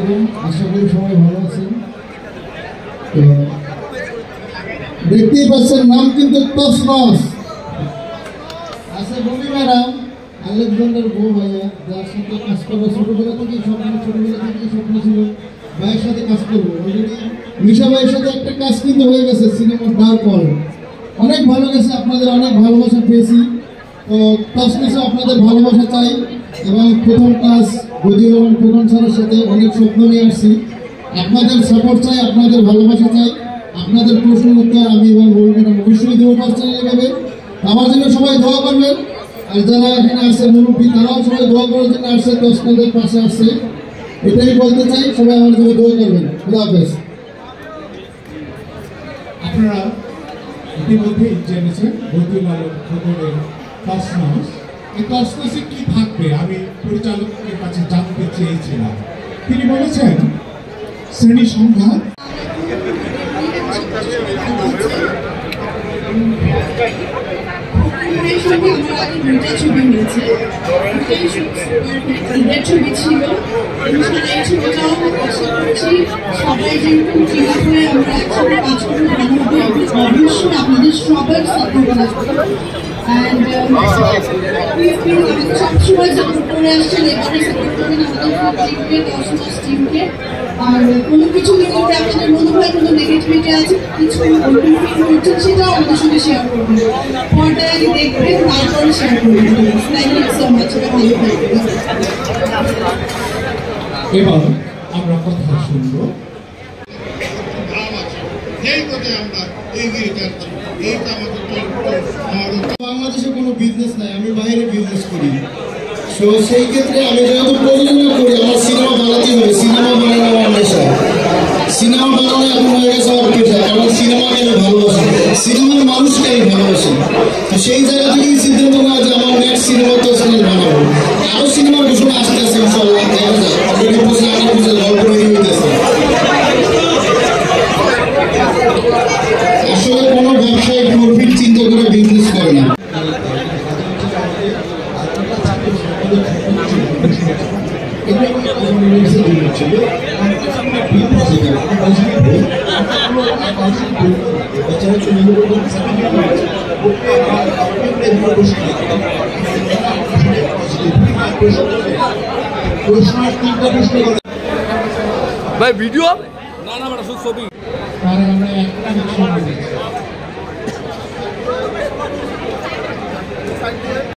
আলাইকুম, আশা করি সবাই ভালো আছেন। তো দেখতেই পাচ্ছেন নাম কিন্তু তসনস আছে। বমি ম্যাডাম আলেকজান্ডার বউ ভাইয়া, যার সাথে কাজ করবো ছোটবেলা থেকেই স্বপ্ন ছিল ভাইয়ের সাথে কাজ করবো। অলরেডি মিশা ভাইয়ের সাথে একটা কাজ কিন্তু হয়ে গেছে, সিনেমা ডার্ক ওয়ার্ল্ড অনেক ভালো গেছে, আপনাদের অনেক ভালোবাসা পেয়েছি। তো তসনসে আপনাদের ভালোবাসা চাই এবং প্রথম কাজ বদিউর রহমান খোকন স্যারের সাথে অনেক স্বপ্ন নিয়ে আসছি। আপনাদের সাপোর্ট চাই, আপনাদের ভালোবাসা চাই। আপনাদের প্রশ্ন উত্তর আমি এবং বমি ম্যাডাম অবশ্যই দেবো পার্সোনালিভাবে। আমার জন্য সবাই দোয়া করবেন, আর যারা এখানে আসছে মুরব্বী তারাও সবাই দোয়া করার জন্য আসছে, তসনসের পাশে আসছে। এটাই বলতে চাই, সবাই আমার জন্য দোয়া করবেন। খুদা হাফেজ। আপনারা ইতিমধ্যেই জেনেছেন বদিউর রহমান খোকনের তসনস। এই তসনসে কি থাকবে আমি পরিচালকের কাছে জানতে চেয়েছিলাম। তিনি বলেছেন শ্রেণী সংঘাত, ছবি হয়েছে, ছবি ছিল। এই ছবিটাও আশা করছি সবাই যেরকম ক্রিয়া করে আমরা একসাথে কাজ করতে অবশ্যই আপনাদের সবার সাপোর্ট লাগবে। সবসময় সাপোর্ট করে আসছেন, এবারে সাপোর্ট করবেন আমাদের তসনস টিমকে। আর কোনো কিছু যদি আপনাদের মনে হয় কোনো নেগেটিভিটি আছে, কিছু করছেন, সেটাও আমাদের সঙ্গে শেয়ার করবেন। পর্দায় আগে দেখবেন, তারপরে শেয়ার করবেন। থ্যাংক ইউ সো মাচ, এটা ভালো থাকবে। এবার আমরা কথা শুনবো। বাংলাদেশে কোনো বিজনেস নাই, আমি বাইরে বিজনেস করি। তো সেই ক্ষেত্রে আমি যেহেতু প্রযোজনা করি, আমার সিনেমা বানাতেই হবে। সিনেমা বানানো আমার নেশা, সিনেমা বানানো এখন হয়ে গেছে আমার পেশা। কারণ সিনেমাকে আমি ভালোবাসি, সিনেমার মানুষকে আমি ভালোবাসি। তো সেই জায়গা থেকেই সিদ্ধান্ত নেওয়া যে আমার নেক্সট সিনেমা তসনস বানাবো। আরও সিনেমার ঘোষণা আসতে আছে ইনশাআল্লাহ, দেখা যায়। অলরেডি গল্প রেডি হইতেছে। আসলে কোনো ব্যবসায়িক প্রফিট চিন্তা করে বিজনেস করে না। ভাই ভিডিও না না বড় ছবি কারণ আমরা একটা